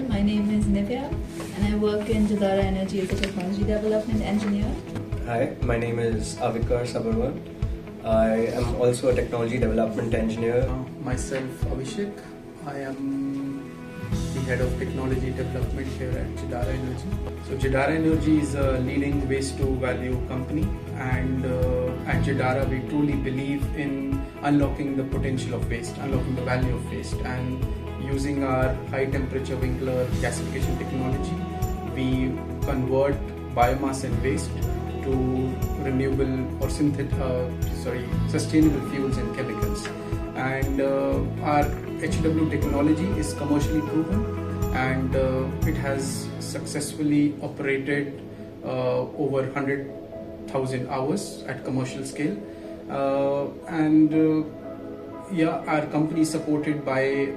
all. My name is Nivya and I work in GIDARA Energy as a technology development engineer. Hi, my name is Avikar Sabarwan. I am also a technology development engineer. Myself, Abhishek. I am the head of technology development here at GIDARA Energy. So GIDARA Energy is a leading waste to value company, and at GIDARA we truly believe in unlocking the potential of waste, unlocking the value of waste, and using our high temperature Winkler gasification technology, we convert biomass and waste to renewable or sustainable fuels and chemicals. And our HW technology is commercially proven, and it has successfully operated over 100,000 hours at commercial scale. Our company is supported by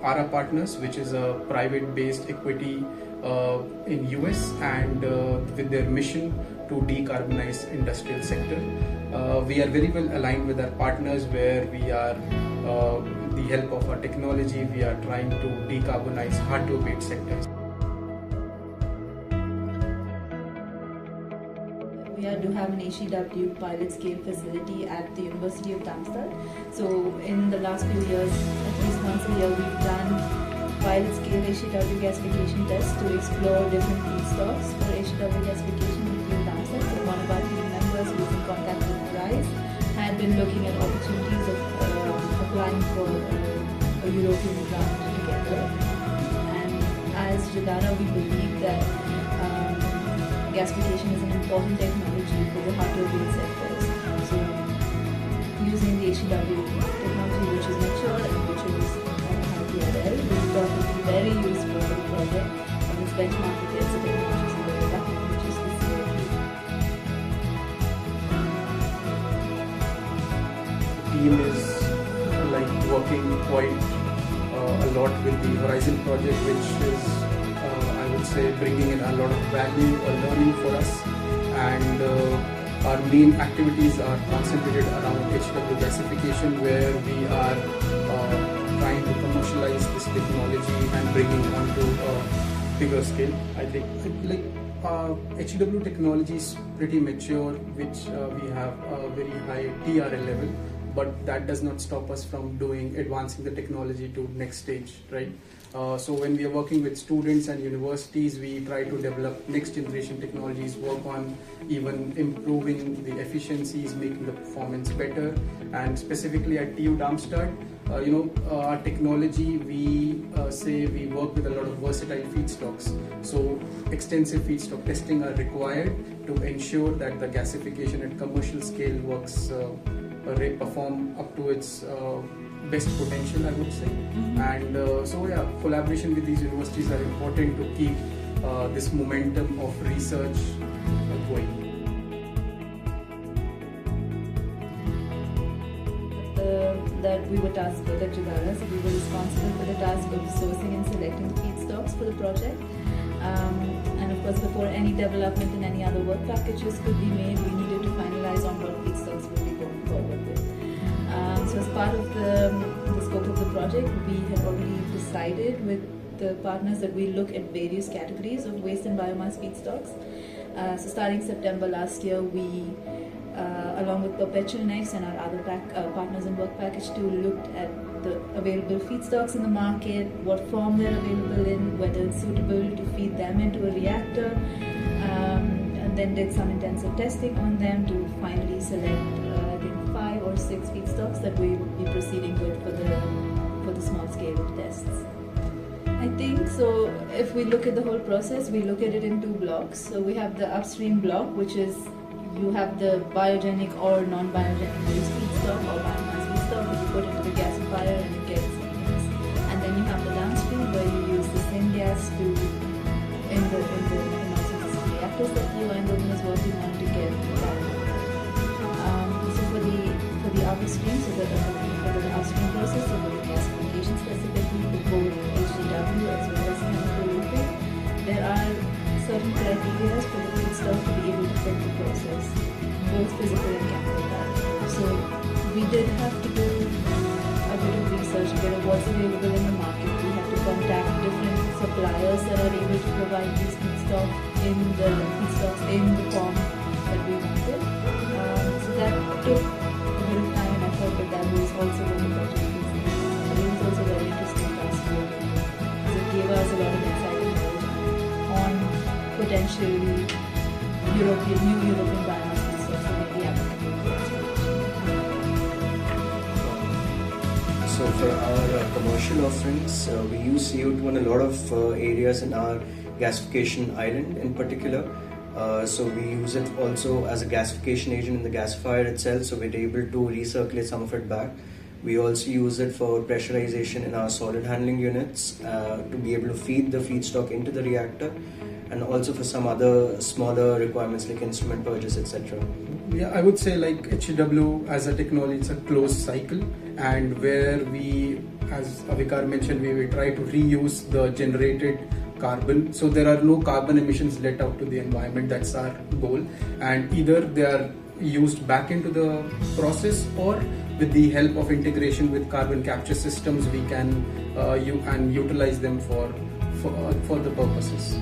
ARA Partners, which is a private-based equity in US, and with their mission to decarbonize industrial sector. We are very well aligned with our partners, where we are, the help of our technology, we are trying to decarbonize hard to abate sectors. We do have an HEW pilot scale facility at the University of Darmstadt. So in the last few years, at least once a year, we've done pilot scale HEW gasification tests to explore different feedstocks for HEW gasification in the Darmstadt. So one of our team members who is in contact with RISE had been looking at opportunities of applying for a European grant together. And as GIDARA, we believe that gasification is an important technology for the hard-to-abate sectors. So using the HEW technology, which is mature and which is high-PRL, we thought would be very useful for the project, and it's benchmarked against the technologies in the development, which is the CO2. The team is working quite a lot with the Horizon project, which is bringing in a lot of value or learning for us, and our main activities are concentrated around HW gasification, where we are trying to commercialize this technology and bringing it onto a bigger scale. I think HW technology is pretty mature, which we have a very high TRL level, but that does not stop us from advancing the technology to next stage, right? So when we are working with students and universities, we try to develop next generation technologies, work on even improving the efficiencies, making the performance better. And specifically at TU Darmstadt, our technology, we work with a lot of versatile feedstocks. So extensive feedstock testing are required to ensure that the gasification at commercial scale works, perform up to its best potential, I would say. And collaboration with these universities are important to keep this momentum of research going. That we were tasked with at GIDARA, so we were responsible for the task of sourcing and selecting the feedstocks for the project. And of course, before any development and any other work packages could be made, we needed to finalize on what feedstocks we'll be going forward with. So as part of the scope of the project, we had already decided with the partners that we look at various categories of waste and biomass feedstocks. So starting September last year, we, along with Perpetual Next and our other partners in Work Package 2, looked at the available feedstocks in the market, what form they're available in, whether it's suitable to feed them into a reactor, and then did some intensive testing on them to finally select 5 or 6 feedstocks that we will be proceeding with for the small scale tests. I think so. If we look at the whole process, we look at it in 2 blocks. So we have the upstream block, which is you have the biogenic or non-biogenic waste feedstock or biomass feedstock that you put into the gasifier and it gets mixed. And then you have the downstream where you use the syngas to in the reactors that you and is working on to get for the upstream, so for the upstream process, so the gasification specifically for both HEW as well as chemical looping, there are certain criteria for the feedstock to be able to fit the process, both physical and chemical parameters. So we did have to do a bit of research, get what's available in the market. We have to contact different suppliers that are able to provide these feedstocks in the form that we wanted. So that took a bit of time and effort, but that was also what the project was. It was also very interesting for us to work with, because it gave us a lot of exciting knowledge on potentially new European biomass feedstocks that may be applicable to us. So for our commercial offerings, we use CO2 in a lot of areas in our gasification island in particular. So we use it also as a gasification agent in the gasifier itself, so we're able to recirculate some of it back. We also use it for pressurization in our solid handling units to be able to feed the feedstock into the reactor, and also for some other smaller requirements like instrument purges, etc. Yeah, I would say like HEW as a technology, it's a closed cycle, and where we, as Avikar mentioned, we will try to reuse the generated carbon. So there are no carbon emissions let out to the environment. That's our goal. And either they are used back into the process, or with the help of integration with carbon capture systems, we can utilize them for the purposes.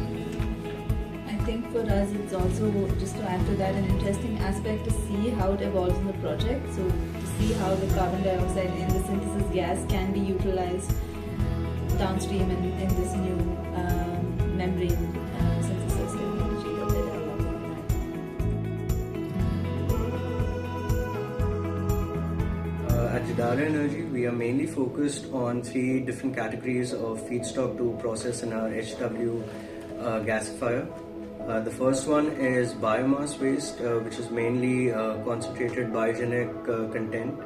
I think for us it's also, just to add to that, an interesting aspect to see how it evolves in the project. So to see how the carbon dioxide in the synthesis gas can be utilized downstream in this new membrane synthesis technology that they're developing. At GIDARA Energy, we are mainly focused on 3 different categories of feedstock to process in our HW gasifier. The first one is biomass waste, which is mainly concentrated biogenic content.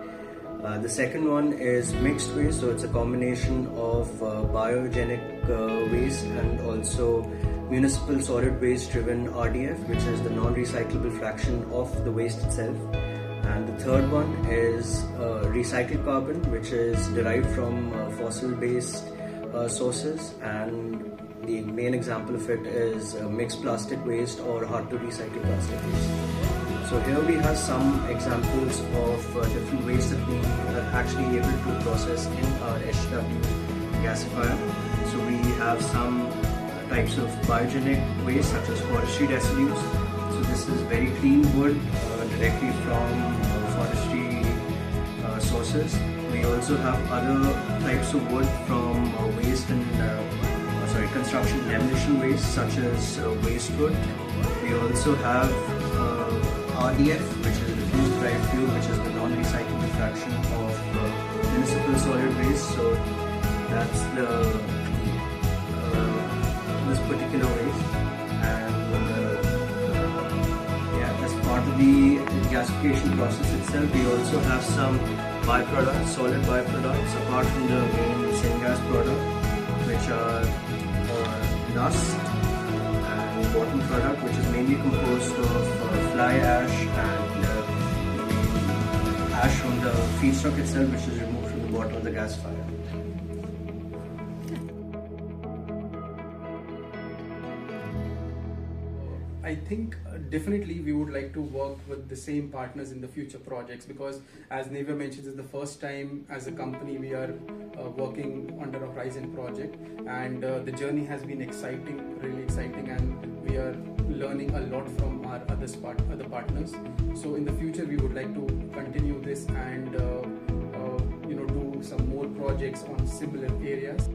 The second one is mixed waste, so it's a combination of biogenic waste and also municipal solid waste driven RDF, which is the non-recyclable fraction of the waste itself. And the third one is recycled carbon, which is derived from fossil-based sources, and the main example of it is mixed plastic waste or hard to recycle plastic waste. So here we have some examples of different waste that we are actually able to process in our HW gasifier. So we have some types of biogenic waste such as forestry residues. So this is very clean wood directly from forestry sources. We also have other types of wood from waste and construction demolition waste such as waste wood. We also have RDF, which is refuse derived fuel, which is the non-recyclable fraction of municipal solid waste. So that's this particular waste. And as part of the gasification process itself, we also have some byproducts, solid byproducts, apart from the main syngas product, which are dust and bottom product, which is mainly composed of fly ash and ash from the feedstock itself, which is removed from the bottom of the gasifier. I think definitely we would like to work with the same partners in the future projects, because as Nivya mentioned, it's the first time as a company we are working under a Horizon project, and the journey has been exciting, really exciting, and we are learning a lot from our other partners. So in the future we would like to continue this and do some more projects on similar areas.